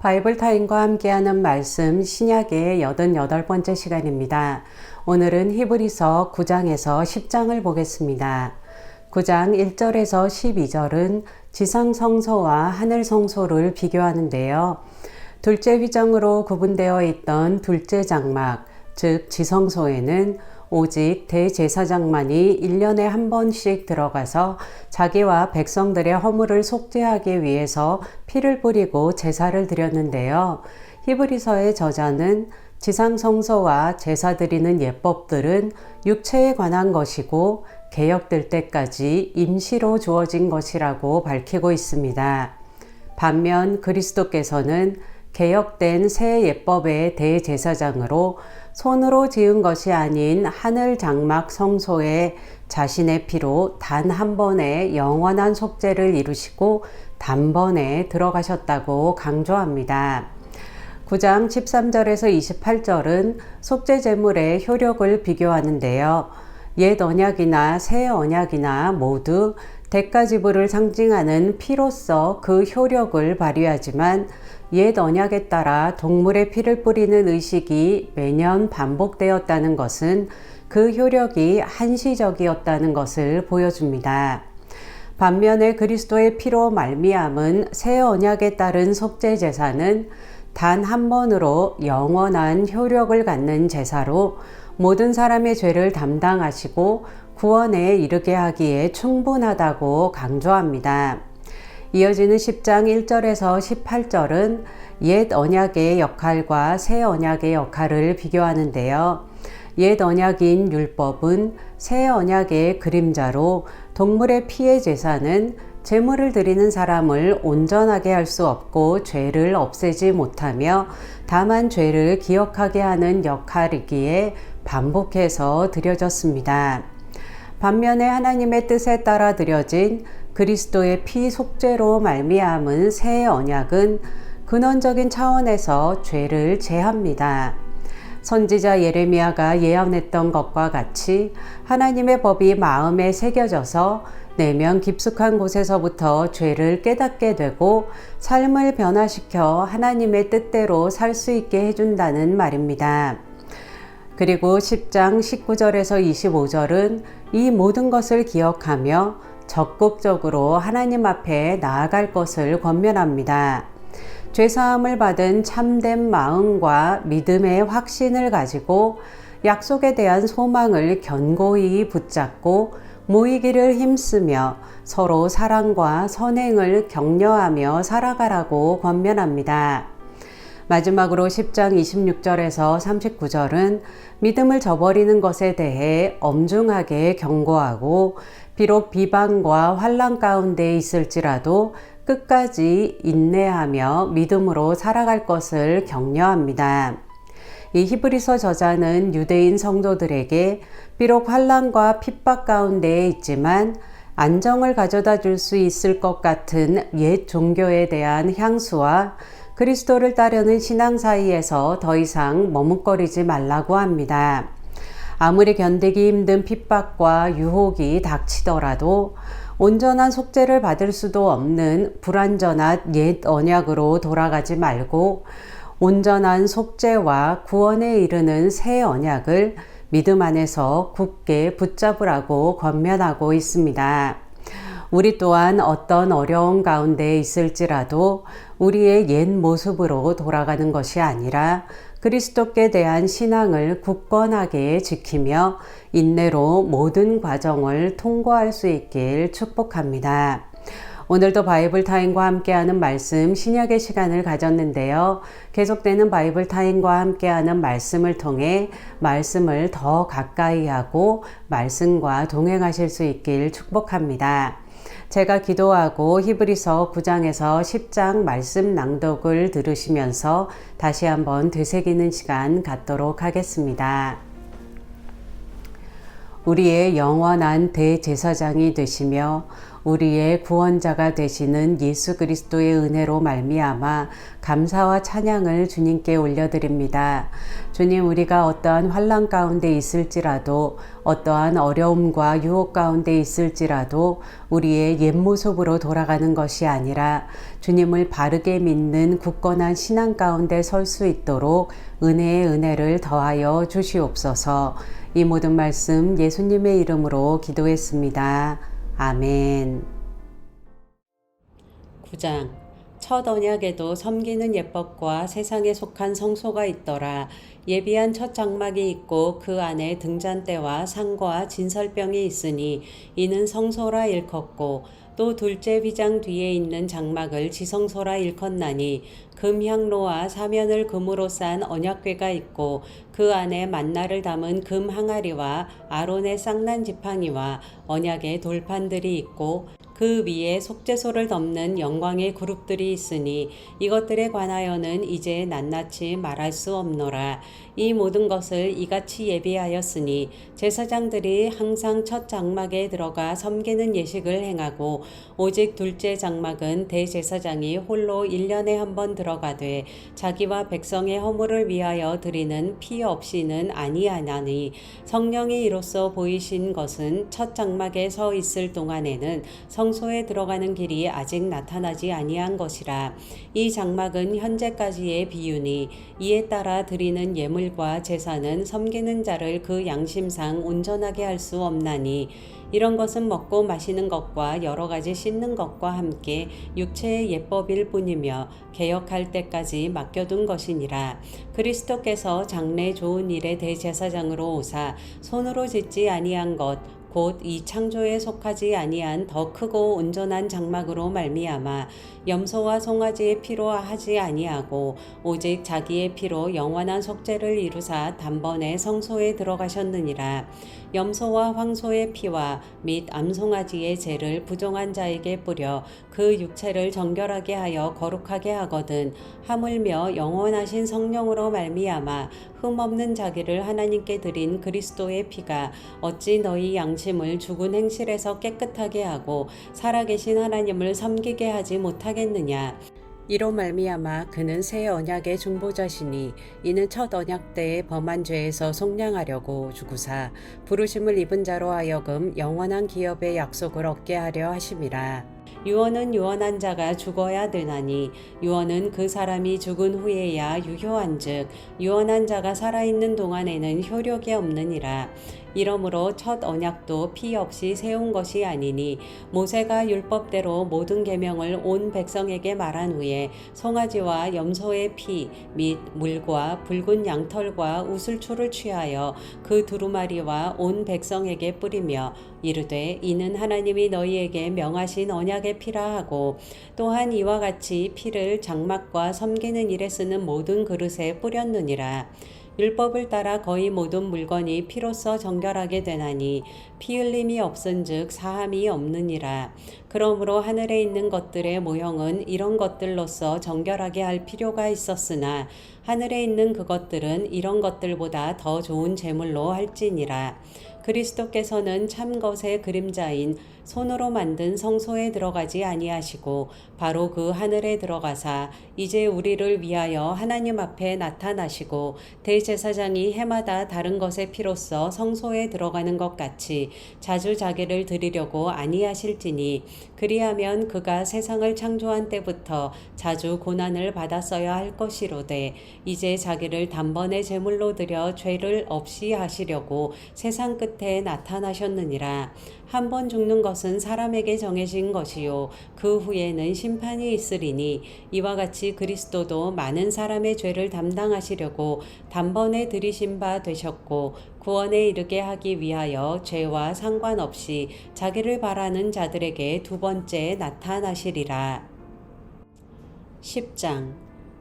바이블 타임과 함께하는 말씀 신약의 88번째 시간입니다. 오늘은 히브리서 9장에서 10장을 보겠습니다. 9장 1절에서 12절은 지상성소와 하늘성소를 비교하는데요. 둘째 휘장으로 구분되어 있던 둘째 장막, 즉 지성소에는 오직 대제사장만이 1년에 한 번씩 들어가서 자기와 백성들의 허물을 속죄하기 위해서 피를 뿌리고 제사를 드렸는데요. 히브리서의 저자는 지상성소와 제사 드리는 예법들은 육체에 관한 것이고 개혁될 때까지 임시로 주어진 것이라고 밝히고 있습니다. 반면 그리스도께서는 개혁된 새 예법의 대제사장으로 손으로 지은 것이 아닌 하늘 장막 성소에 자신의 피로 단 한 번의 영원한 속죄를 이루시고 단번에 들어가셨다고 강조합니다. 9장 13절에서 28절은 속죄 제물의 효력을 비교하는데요. 옛 언약이나 새 언약이나 모두 대가 지불을 상징하는 피로서 그 효력을 발휘하지만 옛 언약에 따라 동물의 피를 뿌리는 의식이 매년 반복되었다는 것은 그 효력이 한시적이었다는 것을 보여줍니다. 반면에 그리스도의 피로 말미암은 새 언약에 따른 속죄 제사는 단 한 번으로 영원한 효력을 갖는 제사로 모든 사람의 죄를 담당하시고 구원에 이르게 하기에 충분하다고 강조합니다. 이어지는 10장 1절에서 18절은 옛 언약의 역할과 새 언약의 역할을 비교하는데요. 옛 언약인 율법은 새 언약의 그림자로 동물의 피의 제사는 제물을 드리는 사람을 온전하게 할 수 없고 죄를 없애지 못하며 다만 죄를 기억하게 하는 역할이기에 반복해서 드려졌습니다. 반면에 하나님의 뜻에 따라 드려진 그리스도의 피 속죄로 말미암은 새 언약은 근원적인 차원에서 죄를 제합니다. 선지자 예레미야가 예언했던 것과 같이 하나님의 법이 마음에 새겨져서 내면 깊숙한 곳에서부터 죄를 깨닫게 되고 삶을 변화시켜 하나님의 뜻대로 살 수 있게 해준다는 말입니다. 그리고 10장 19절에서 25절은 이 모든 것을 기억하며 적극적으로 하나님 앞에 나아갈 것을 권면합니다. 죄사함을 받은 참된 마음과 믿음의 확신을 가지고 약속에 대한 소망을 견고히 붙잡고 모이기를 힘쓰며 서로 사랑과 선행을 격려하며 살아가라고 권면합니다. 마지막으로 10장 26절에서 39절은 믿음을 저버리는 것에 대해 엄중하게 경고하고 비록 비방과 환난 가운데 있을지라도 끝까지 인내하며 믿음으로 살아갈 것을 격려합니다. 이 히브리서 저자는 유대인 성도들에게 비록 환난과 핍박 가운데에 있지만 안정을 가져다 줄 수 있을 것 같은 옛 종교에 대한 향수와 그리스도를 따르는 신앙 사이에서 더 이상 머뭇거리지 말라고 합니다. 아무리 견디기 힘든 핍박과 유혹이 닥치더라도 온전한 속죄를 받을 수도 없는 불완전한 옛 언약으로 돌아가지 말고 온전한 속죄와 구원에 이르는 새 언약을 믿음 안에서 굳게 붙잡으라고 권면하고 있습니다. 우리 또한 어떤 어려움 가운데 있을지라도 우리의 옛 모습으로 돌아가는 것이 아니라 그리스도께 대한 신앙을 굳건하게 지키며 인내로 모든 과정을 통과할 수 있길 축복합니다. 오늘도 바이블 타임과 함께하는 말씀 신약의 시간을 가졌는데요. 계속되는 바이블 타임과 함께하는 말씀을 통해 말씀을 더 가까이 하고 말씀과 동행하실 수 있길 축복합니다. 제가 기도하고 히브리서 9장에서 10장 말씀 낭독을 들으시면서 다시 한번 되새기는 시간 갖도록 하겠습니다. 우리의 영원한 대제사장이 되시며 우리의 구원자가 되시는 예수 그리스도의 은혜로 말미암아 감사와 찬양을 주님께 올려드립니다. 주님, 우리가 어떠한 환난 가운데 있을지라도 어떠한 어려움과 유혹 가운데 있을지라도 우리의 옛 모습으로 돌아가는 것이 아니라 주님을 바르게 믿는 굳건한 신앙 가운데 설 수 있도록 은혜의 은혜를 더하여 주시옵소서. 이 모든 말씀 예수님의 이름으로 기도했습니다. 아멘. 9장. 첫 언약에도 섬기는 예법과 세상에 속한 성소가 있더라. 예비한 첫 장막이 있고 그 안에 등잔대와 상과 진설병이 있으니 이는 성소라 일컫고, 또 둘째 휘장 뒤에 있는 장막을 지성소라 일컫나니 금향로와 사면을 금으로 싼 언약궤가 있고 그 안에 만나를 담은 금 항아리와 아론의 쌍난 지팡이와 언약의 돌판들이 있고 그 위에 속죄소를 덮는 영광의 그룹들이 있으니 이것들에 관하여는 이제 낱낱이 말할 수 없노라. 이 모든 것을 이같이 예비하였으니 제사장들이 항상 첫 장막에 들어가 섬기는 예식을 행하고 오직 둘째 장막은 대제사장이 홀로 1년에 한 번 들어가되 자기와 백성의 허물을 위하여 드리는 피 없이는 아니하나니 성령이 이로써 보이신 것은 첫 장막에 서 있을 동안에는 성소에 들어가는 길이 아직 나타나지 아니한 것이라. 이 장막은 현재까지의 비유니 이에 따라 드리는 예물과 제사는 섬기는 자를 그 양심상 온전하게 할 수 없나니 이런 것은 먹고 마시는 것과 여러 가지 씻는 것과 함께 육체의 예법일 뿐이며 개혁할 때까지 맡겨둔 것이니라. 그리스도께서 장래 좋은 일의 대제사장으로 오사 손으로 짓지 아니한 것 곧 이 창조에 속하지 아니한 더 크고 온전한 장막으로 말미암아 염소와 송아지의 피로 하지 아니하고 오직 자기의 피로 영원한 속죄를 이루사 단번에 성소에 들어가셨느니라. 염소와 황소의 피와 및 암송아지의 죄를 부정한 자에게 뿌려 그 육체를 정결하게 하여 거룩하게 하거든 하물며 영원하신 성령으로 말미암아 흠없는 자기를 하나님께 드린 그리스도의 피가 어찌 너희 양심을 죽은 행실에서 깨끗하게 하고 살아계신 하나님을 섬기게 하지 못하겠느냐. 이로 말미암아 그는 새 언약의 중보자시니 이는 첫 언약 때의 범한 죄에서 속량하려고 주구사 부르심을 입은 자로 하여금 영원한 기업의 약속을 얻게 하려 하심이라. 유언은 유언한 자가 죽어야 되나니 유언은 그 사람이 죽은 후에야 유효한즉 유언한 자가 살아있는 동안에는 효력이 없느니라. 이러므로 첫 언약도 피 없이 세운 것이 아니니 모세가 율법대로 모든 계명을 온 백성에게 말한 후에 송아지와 염소의 피 및 물과 붉은 양털과 우슬초를 취하여 그 두루마리와 온 백성에게 뿌리며 이르되 이는 하나님이 너희에게 명하신 언약의 피라 하고 또한 이와 같이 피를 장막과 섬기는 일에 쓰는 모든 그릇에 뿌렸느니라. 율법을 따라 거의 모든 물건이 피로써 정결하게 되나니 피 흘림이 없은즉 사함이 없느니라. 그러므로 하늘에 있는 것들의 모형은 이런 것들로서 정결하게 할 필요가 있었으나 하늘에 있는 그것들은 이런 것들보다 더 좋은 제물로 할지니라. 그리스도께서는 참 것의 그림자인 손으로 만든 성소에 들어가지 아니하시고 바로 그 하늘에 들어가사 이제 우리를 위하여 하나님 앞에 나타나시고 대제사장이 해마다 다른 것의 피로써 성소에 들어가는 것 같이 자주 자기를 드리려고 아니하실지니 그리하면 그가 세상을 창조한 때부터 자주 고난을 받았어야 할 것이로되 이제 자기를 단번에 제물로 드려 죄를 없이 하시려고 세상 끝에 나타나셨느니라. 한 번 죽는 것은 사람에게 정해진 것이요 그 후에는 심판이 있으리니 이와 같이 그리스도도 많은 사람의 죄를 담당하시려고 단번에 들이신 바 되셨고 구원에 이르게 하기 위하여 죄와 상관없이 자기를 바라는 자들에게 두 번째 나타나시리라. 10장.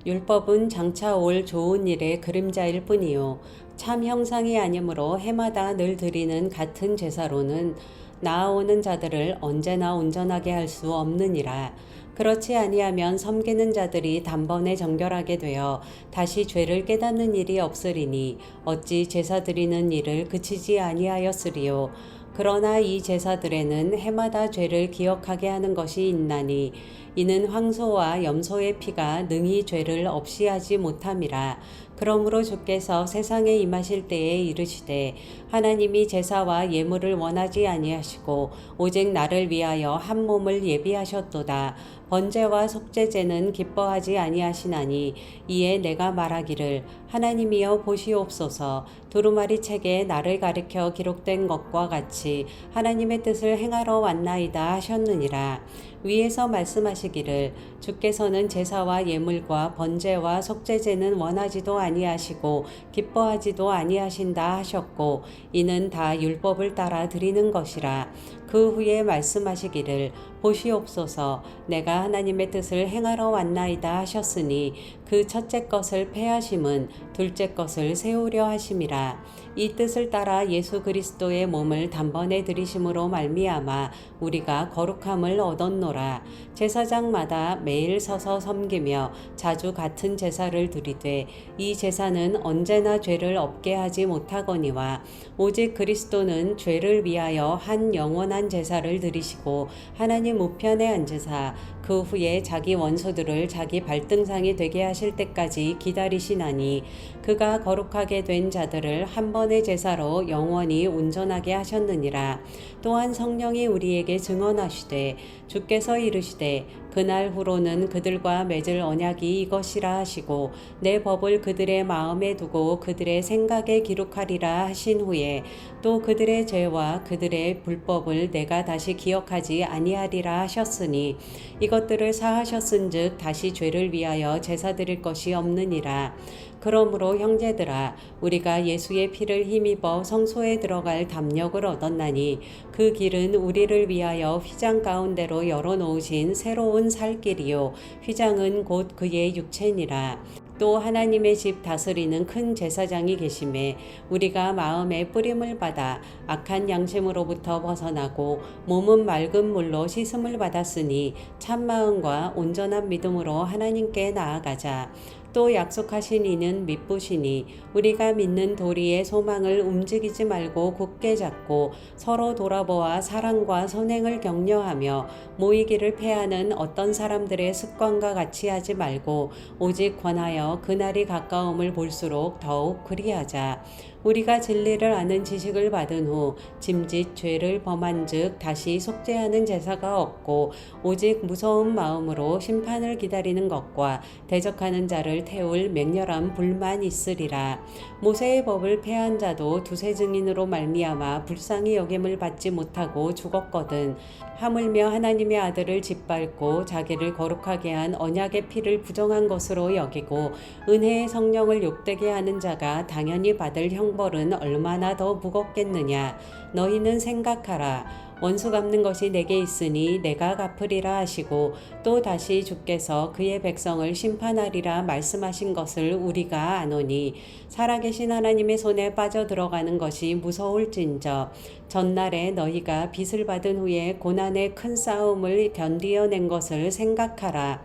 율법은 장차 올 좋은 일의 그림자일 뿐이요 참 형상이 아니므로 해마다 늘 드리는 같은 제사로는 나아오는 자들을 언제나 온전하게 할 수 없느니라. 그렇지 아니하면 섬기는 자들이 단번에 정결하게 되어 다시 죄를 깨닫는 일이 없으리니 어찌 제사 드리는 일을 그치지 아니하였으리요. 그러나 이 제사들에는 해마다 죄를 기억하게 하는 것이 있나니 이는 황소와 염소의 피가 능히 죄를 없이 하지 못함이라. 그러므로 주께서 세상에 임하실 때에 이르시되 하나님이 제사와 예물을 원하지 아니하시고 오직 나를 위하여 한 몸을 예비하셨도다. 번제와 속죄제는 기뻐하지 아니하시나니 이에 내가 말하기를 하나님이여 보시옵소서. 두루마리 책에 나를 가리켜 기록된 것과 같이 하나님의 뜻을 행하러 왔나이다 하셨느니라. 위에서 말씀하시기를 주께서는 제사와 예물과 번제와 속죄제는 원하지도 아니하시고 기뻐하지도 아니하신다 하셨고 이는 다 율법을 따라 드리는 것이라. 그 후에 말씀하시기를 보시옵소서 내가 하나님의 뜻을 행하러 왔나이다 하셨으니 그 첫째 것을 폐하심은 둘째 것을 세우려 하심이라. 이 뜻을 따라 예수 그리스도의 몸을 단번에 들이심으로 말미암아 우리가 거룩함을 얻었노라. 제사장마다 매일 서서 섬기며 자주 같은 제사를 드리되 이 제사는 언제나 죄를 없게 하지 못하거니와 오직 그리스도는 죄를 위하여 한 영원한 제사를 드리시고 하나님 우편에 앉으사 그 후에 자기 원수들을 자기 발등상이 되게 하실 때까지 기다리시나니 그가 거룩하게 된 자들을 한 번의 제사로 영원히 온전하게 하셨느니라. 또한 성령이 우리에게 증언하시되 주께서 이르시되 그날 후로는 그들과 맺을 언약이 이것이라 하시고 내 법을 그들의 마음에 두고 그들의 생각에 기록하리라 하신 후에 또 그들의 죄와 그들의 불법을 내가 다시 기억하지 아니하리라 하셨으니 이것들을 사하셨은즉 다시 죄를 위하여 제사 드릴 것이 없느니라. 그러므로 형제들아 우리가 예수의 피를 힘입어 성소에 들어갈 담력을 얻었나니 그 길은 우리를 위하여 휘장 가운데로 열어놓으신 새로운 살 길이요 휘장은 곧 그의 육체니라. 또 하나님의 집 다스리는 큰 제사장이 계심에 우리가 마음의 뿌림을 받아 악한 양심으로부터 벗어나고 몸은 맑은 물로 씻음을 받았으니 참마음과 온전한 믿음으로 하나님께 나아가자. 또 약속하신 이는 믿으시니 우리가 믿는 도리의 소망을 움직이지 말고 굳게 잡고 서로 돌아보아 사랑과 선행을 격려하며 모이기를 패하는 어떤 사람들의 습관과 같이 하지 말고 오직 권하여 그날이 가까움을 볼수록 더욱 그리하자. 우리가 진리를 아는 지식을 받은 후 짐짓 죄를 범한즉 다시 속죄하는 제사가 없고 오직 무서운 마음으로 심판을 기다리는 것과 대적하는 자를 태울 맹렬한 불만 있으리라. 모세의 법을 폐한 자도 두세 증인으로 말미암아 불쌍히 여김을 받지 못하고 죽었거든. 하물며 하나님의 아들을 짓밟고 자기를 거룩하게 한 언약의 피를 부정한 것으로 여기고 은혜의 성령을 욕되게 하는 자가 당연히 받을 형벌은 얼마나 더 무겁겠느냐. 너희는 생각하라. 원수 갚는 것이 내게 있으니 내가 갚으리라 하시고 또 다시 주께서 그의 백성을 심판하리라 말씀하신 것을 우리가 아노니 살아계신 하나님의 손에 빠져 들어가는 것이 무서울진저 전날에 너희가 빚을 받은 후에 고난의 큰 싸움을 견디어낸 것을 생각하라.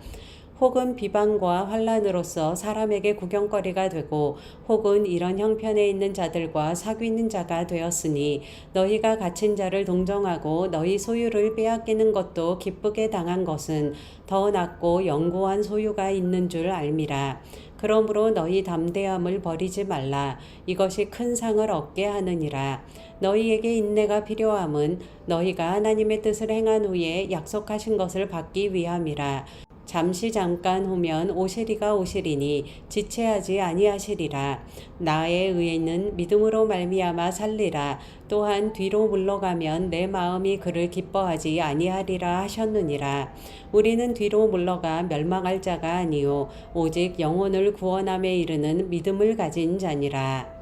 혹은 비방과 환난으로서 사람에게 구경거리가 되고 혹은 이런 형편에 있는 자들과 사귀는 자가 되었으니 너희가 갇힌 자를 동정하고 너희 소유를 빼앗기는 것도 기쁘게 당한 것은 더 낫고 영구한 소유가 있는 줄 알미라. 그러므로 너희 담대함을 버리지 말라. 이것이 큰 상을 얻게 하느니라. 너희에게 인내가 필요함은 너희가 하나님의 뜻을 행한 후에 약속하신 것을 받기 위함이라. 잠시 잠깐 후면 오시리가 오시리니 지체하지 아니하시리라. 나의 의인은 믿음으로 말미암아 살리라. 또한 뒤로 물러가면 내 마음이 그를 기뻐하지 아니하리라 하셨느니라. 우리는 뒤로 물러가 멸망할 자가 아니요 오직 영혼을 구원함에 이르는 믿음을 가진 자니라.